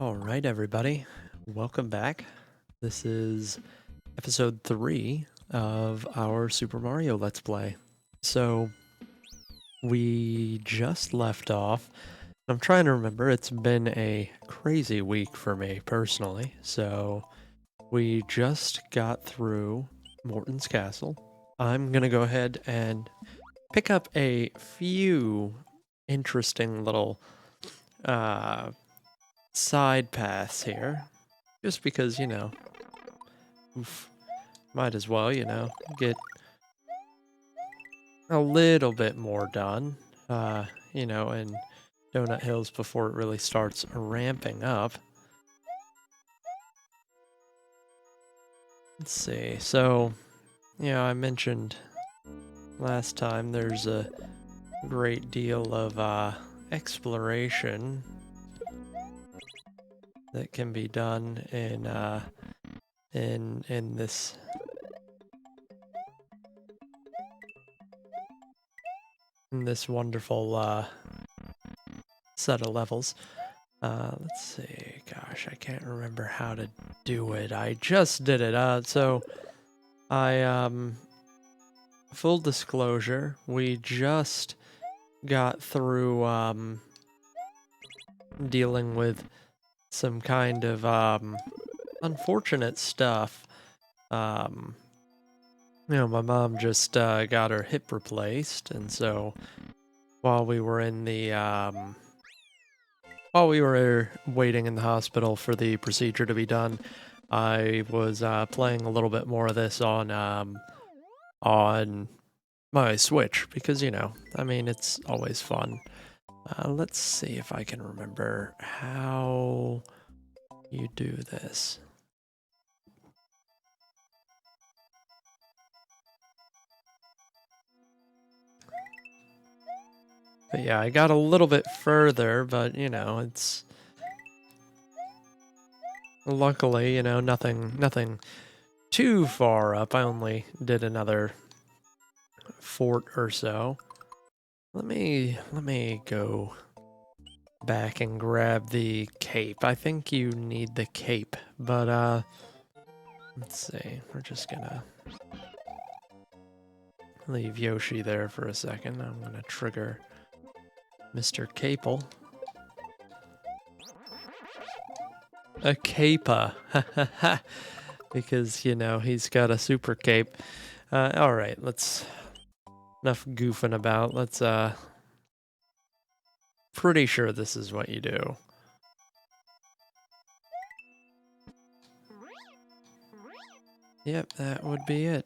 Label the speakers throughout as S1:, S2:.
S1: All right, everybody, welcome back. This is episode 3 of our Super Mario Let's Play. So, we just left off. I'm trying to remember, it's been a crazy week for me personally. So, we just got through Morton's Castle. I'm going to go ahead and pick up a few interesting little side paths here. Just because, might as well, get a little bit more done, in Donut Hills before it really starts ramping up. Let's see. So, I mentioned last time there's a great deal of exploration that can be done in this wonderful set of levels. Let's see. Gosh, I can't remember how to do it. I just did it. So I full disclosure, we just got through dealing with some kind of unfortunate stuff. My mom just got her hip replaced, and so while we were in the while we were waiting in the hospital for the procedure to be done, I was playing a little bit more of this on my Switch because it's always fun. Let's see if I can remember how you do this. But yeah, I got a little bit further, but it's luckily, nothing too far up. I only did another fort or so. Let me go back and grab the cape. I think you need the cape, but let's see. We're just gonna leave Yoshi there for a second. I'm gonna trigger Mr. Capel. A capa. Because, he's got a super cape. Alright, enough goofing about. Let's, pretty sure this is what you do. Yep, that would be it.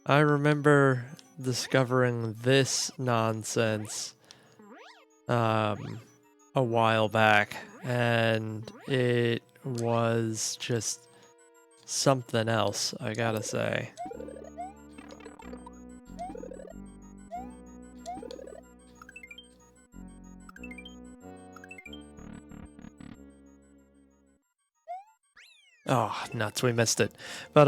S1: I remember discovering this nonsense a while back, and it was just something else, I gotta say. Oh, nuts, we missed it. But,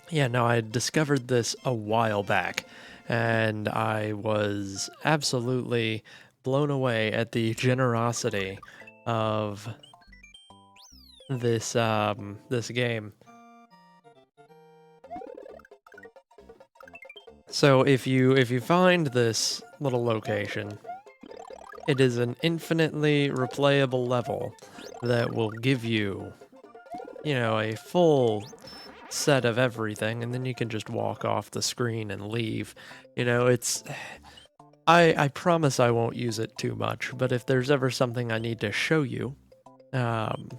S1: yeah, no, I discovered this a while back, and I was absolutely blown away at the generosity of this game. So if you find this little location, it is an infinitely replayable level that will give you, a full set of everything, and then you can just walk off the screen and leave. It's I promise I won't use it too much, but if there's ever something I need to show you, it's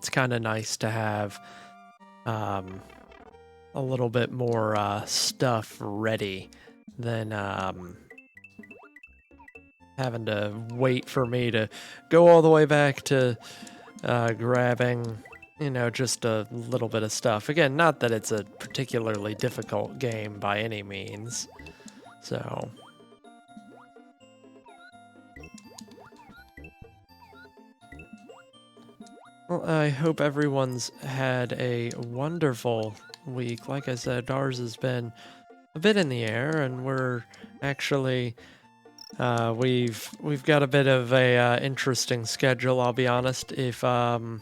S1: kind of nice to have a little bit more stuff ready than having to wait for me to go all the way back to grabbing, just a little bit of stuff. Again, not that it's a particularly difficult game by any means. So, well, I hope everyone's had a wonderful week. Like I said, ours has been a bit in the air, and we're actually We've got a bit of a interesting schedule, I'll be honest. If you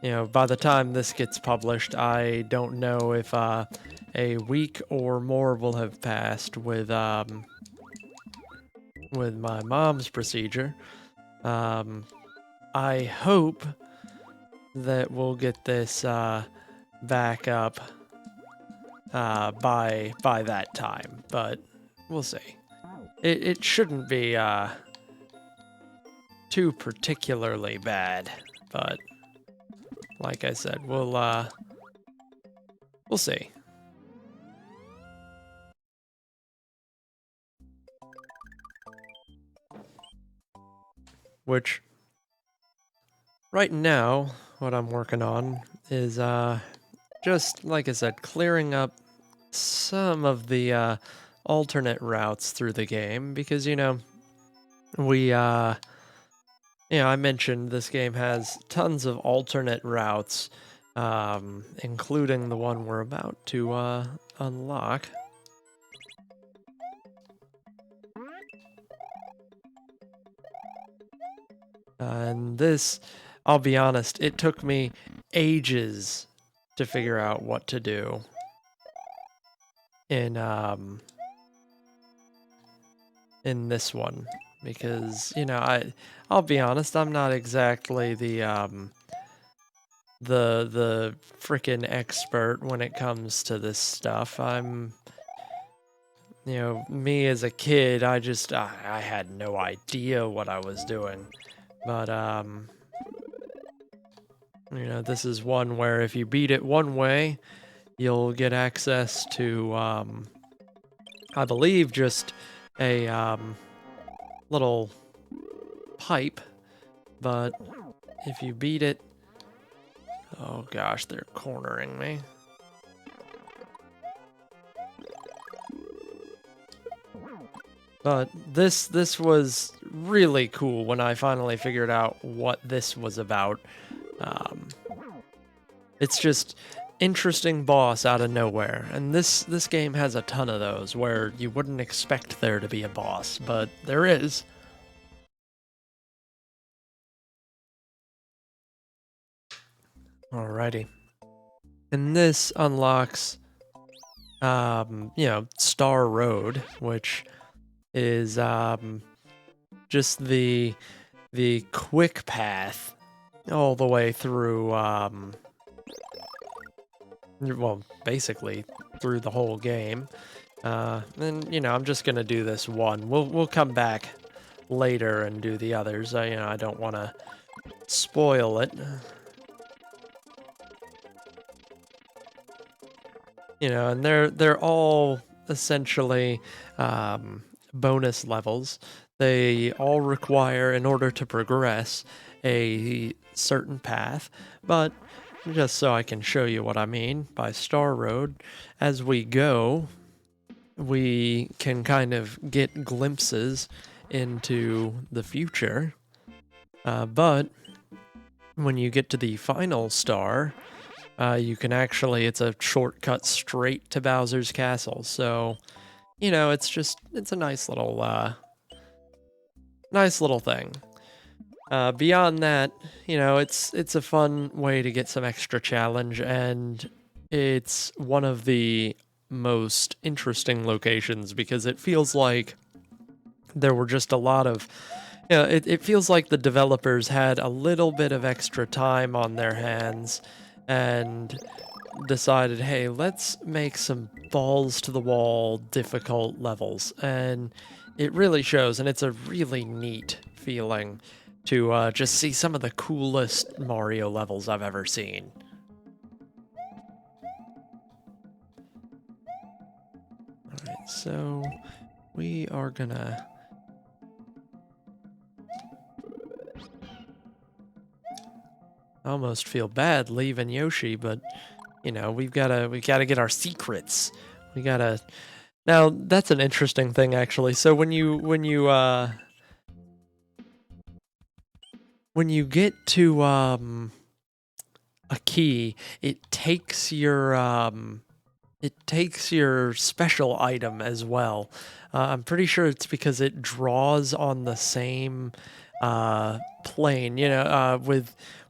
S1: know, by the time this gets published, I don't know if a week or more will have passed with my mom's procedure. I hope that we'll get this back up by that time, but we'll see. It shouldn't be too particularly bad, but like I said, we'll see. Which right now, what I'm working on is just like I said, clearing up some of the alternate routes through the game because we I mentioned this game has tons of alternate routes, including the one we're about to unlock. And this, I'll be honest, it took me ages to figure out what to do in this one because I'll be honest, I'm not exactly the frickin' expert when it comes to this stuff. I'm me as a kid, I had no idea what I was doing. But this is one where if you beat it one way, you'll get access to I believe just a little pipe, but if you beat it, oh gosh, they're cornering me. But this was really cool when I finally figured out what this was about. It's just interesting boss out of nowhere, and this game has a ton of those where you wouldn't expect there to be a boss, but there is. Alrighty. And this unlocks Star Road, which is just the quick path all the way through well, basically through the whole game. And I'm just gonna do this one. We'll come back later and do the others. I don't want to spoil it. And they're all essentially bonus levels. They all require, in order to progress, a certain path, but just so I can show you what I mean by Star Road, as we go, we can kind of get glimpses into the future, but when you get to the final star, you can actually, it's a shortcut straight to Bowser's Castle, so it's a nice little thing. Beyond that, it's a fun way to get some extra challenge, and it's one of the most interesting locations because it feels like there were just a lot of, it feels like the developers had a little bit of extra time on their hands and decided, hey, let's make some balls to the wall difficult levels, and it really shows, and it's a really neat feeling to just see some of the coolest Mario levels I've ever seen. Alright, so we are gonna I almost feel bad leaving Yoshi, but we've gotta get our secrets. We gotta. Now that's an interesting thing, actually. So when you get to a key, it takes your it takes your special item as well. I'm pretty sure it's because it draws on the same plane.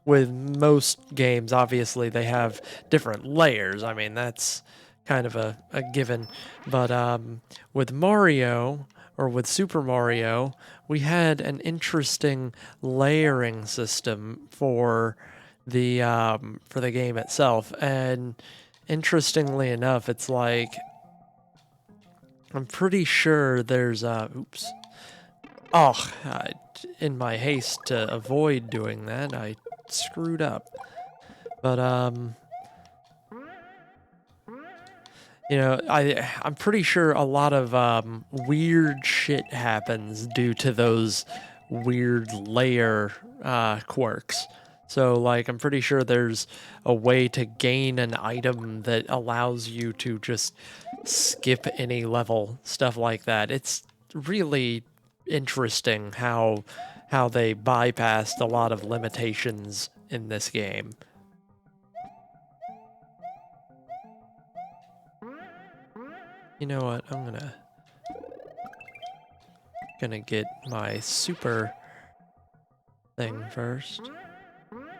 S1: With most games, obviously they have different layers. I mean, that's kind of a given. But with Mario or with Super Mario, we had an interesting layering system for the game itself. And interestingly enough, it's like I'm pretty sure there's oops. Oh, in my haste to avoid doing that, I screwed up. But I'm pretty sure a lot of weird shit happens due to those weird layer quirks. So, like, I'm pretty sure there's a way to gain an item that allows you to just skip any level, stuff like that. It's really interesting how they bypassed a lot of limitations in this game. You know what? I'm gonna get my super thing first.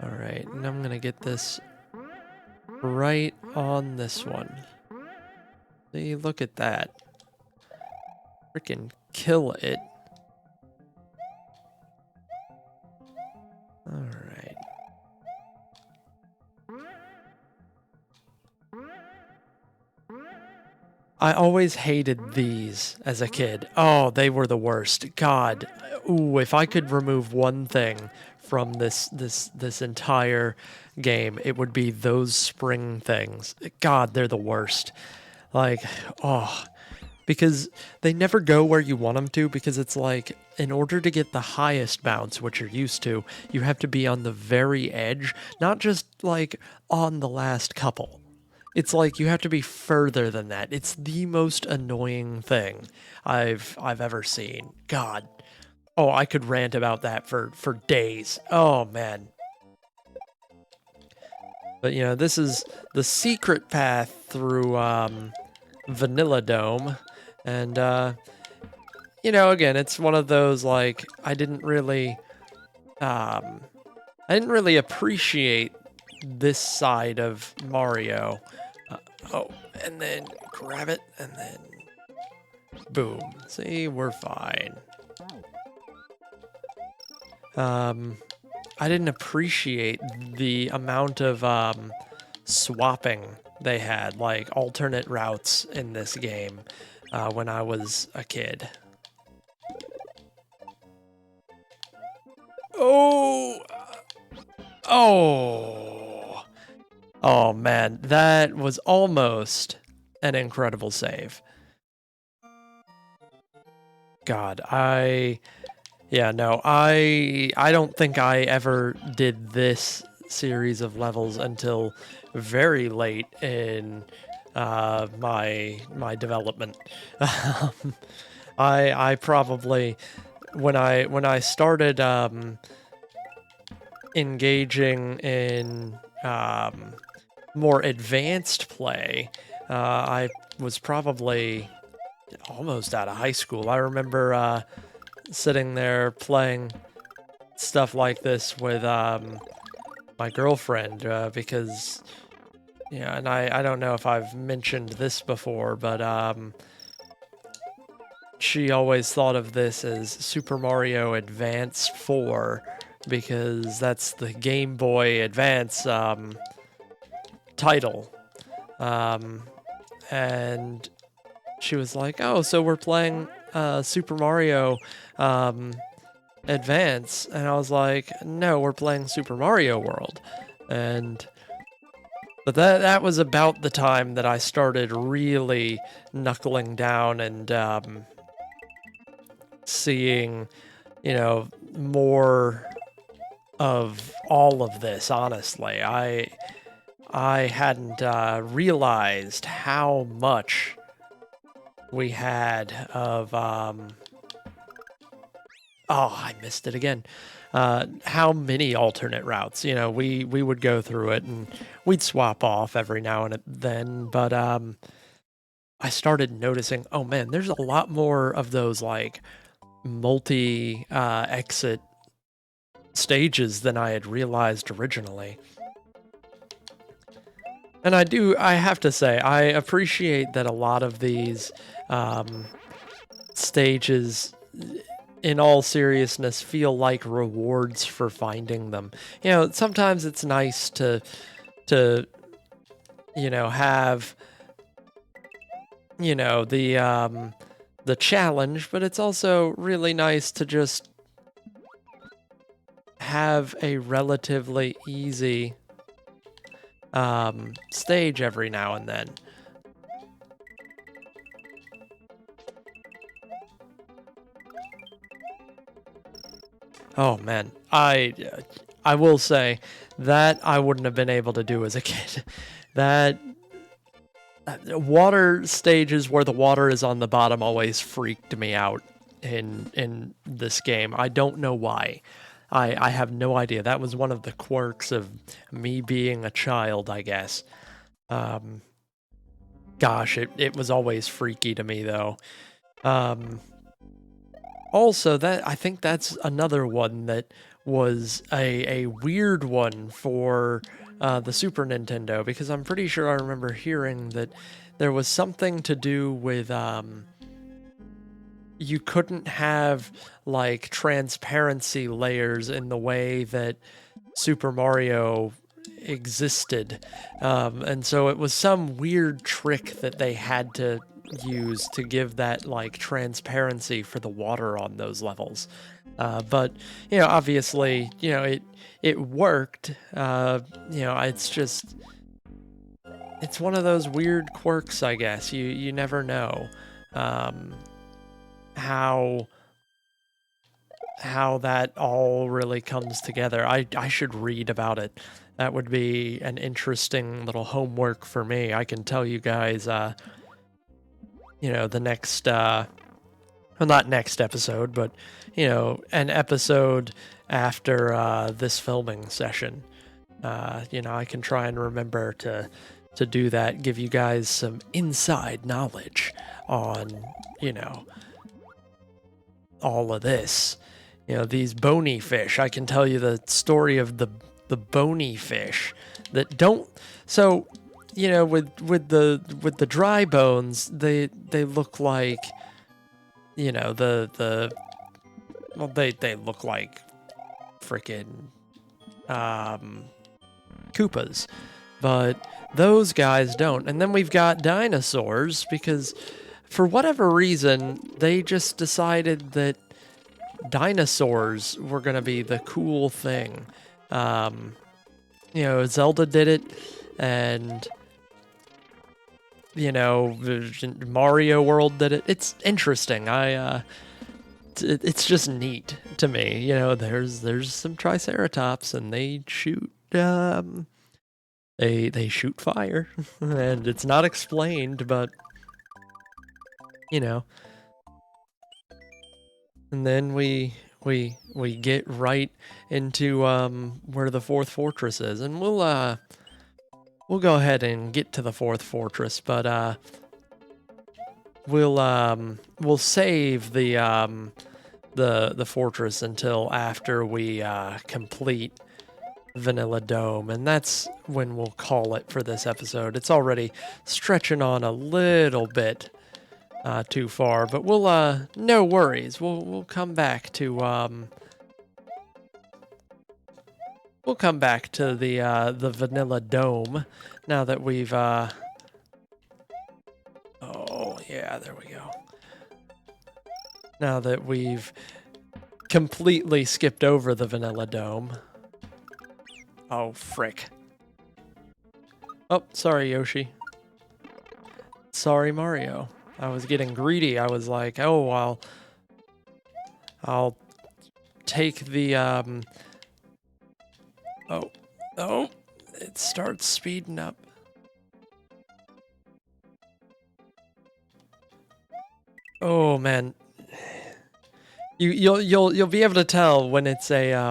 S1: All right, and I'm gonna get this right on this one. See, look at that. Freaking kill it. All right. I always hated these as a kid. Oh, they were the worst. God. Ooh, if I could remove one thing from this entire game, it would be those spring things. God, they're the worst. Like, oh, because they never go where you want them to, because it's like, in order to get the highest bounce, which you're used to, you have to be on the very edge, not just like on the last couple. It's like you have to be further than that. It's the most annoying thing I've ever seen. God. Oh, I could rant about that for days. Oh man. But this is the secret path through Vanilla Dome. And again, it's one of those like I didn't really appreciate this side of Mario. Oh, and then grab it, and then boom. See, we're fine. I didn't appreciate the amount of swapping they had, like alternate routes in this game when I was a kid. Oh! Oh! Oh man, that was almost an incredible save. God, I don't think I ever did this series of levels until very late in my development. I probably when I started engaging in more advanced play, I was probably almost out of high school. I remember sitting there playing stuff like this with my girlfriend because, and I don't know if I've mentioned this before, but she always thought of this as Super Mario Advance 4 because that's the Game Boy Advance title. And she was like, oh, so we're playing Super Mario Advance. And I was like, no, we're playing Super Mario World. But that was about the time that I started really knuckling down and seeing, more of all of this, honestly. I hadn't realized how much we had of I missed it again. How many alternate routes? We would go through it and we'd swap off every now and then, but I started noticing, oh man, there's a lot more of those like multi exit stages than I had realized originally. And I have to say, I appreciate that a lot of these stages, in all seriousness, feel like rewards for finding them. You know, sometimes it's nice to you know, have, you know, the challenge, but it's also really nice to just have a relatively easy stage every now and then. Oh man, I will say that I wouldn't have been able to do as a kid. That water stages where the water is on the bottom always freaked me out in this game. I don't know why. I have no idea. That was one of the quirks of me being a child, I guess. Gosh, it was always freaky to me though. Also, that I think that's another one that was a weird one for the Super Nintendo, because I'm pretty sure I remember hearing that there was something to do with you couldn't have like transparency layers in the way that Super Mario existed. And so it was some weird trick that they had to use to give that like transparency for the water on those levels. But you know, obviously, you know, it worked. You know, it's one of those weird quirks, I guess. You never know how that all really comes together. I should read about it. That would be an interesting little homework for me. I can tell you guys, you know, the next, well, not next episode, but, you know, an episode after this filming session. You know, I can try and remember to do that, give you guys some inside knowledge on, you know, all of this. You know, these bony fish. I can tell you the story of the bony fish that don't. So, you know, with the dry bones, they look like, you know, well, they look like freaking Koopas, but those guys don't. And then we've got dinosaurs, because for whatever reason they just decided that dinosaurs were going to be the cool thing. You know, Zelda did it, and you know, Mario World did it. It's interesting. It's just neat to me. You know, there's some Triceratops, and they shoot they shoot fire, and it's not explained, but you know. And then we get right into where the fourth fortress is, and we'll go ahead and get to the fourth fortress, but we'll save the fortress until after we complete Vanilla Dome, and that's when we'll call it for this episode. It's already stretching on a little bit too far, but we'll no worries. We'll come back to the Vanilla Dome now that we've oh yeah, there we go. Now that we've completely skipped over the Vanilla Dome. Oh frick. Oh, sorry Yoshi. Sorry Mario. I was getting greedy. I was like, oh, I'll take the, oh, it starts speeding up. Oh man, you'll be able to tell when it's a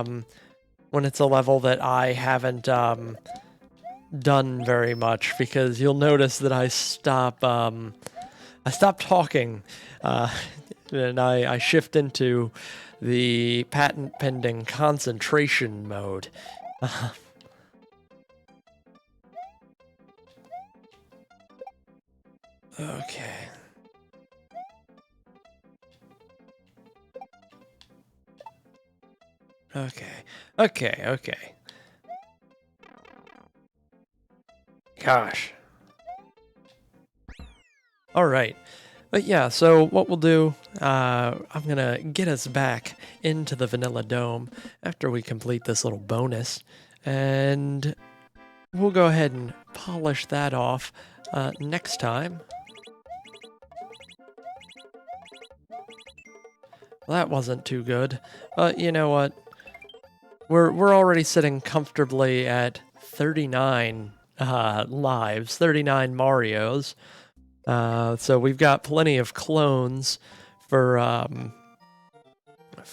S1: level that I haven't done very much, because you'll notice that I stop I stop talking, and I shift into the patent pending concentration mode. Okay. Okay. Gosh. All right. But yeah, so what we'll do, I'm gonna get us back into the Vanilla Dome after we complete this little bonus, and we'll go ahead and polish that off next time. Well, that wasn't too good, but you know what? We're already sitting comfortably at 39 lives, 39 Marios. So we've got plenty of clones for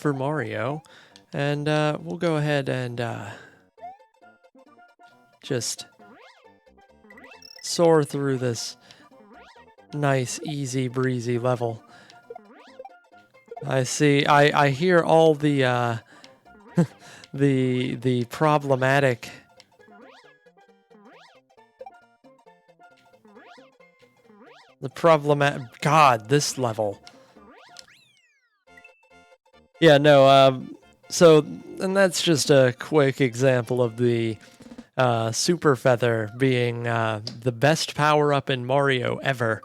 S1: Mario, and we'll go ahead and just soar through this nice, easy breezy level. I see. I hear all the the problematic. God, this level. Yeah, no, so, and that's just a quick example of the Super Feather being the best power-up in Mario ever.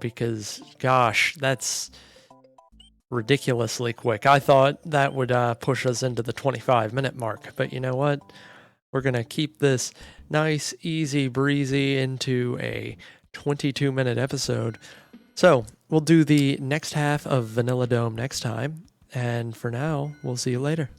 S1: Because, gosh, that's ridiculously quick. I thought that would push us into the 25-minute mark, but you know what? We're going to keep this nice, easy, breezy into a 22-minute episode. So, we'll do the next half of Vanilla Dome next time, and for now, we'll see you later.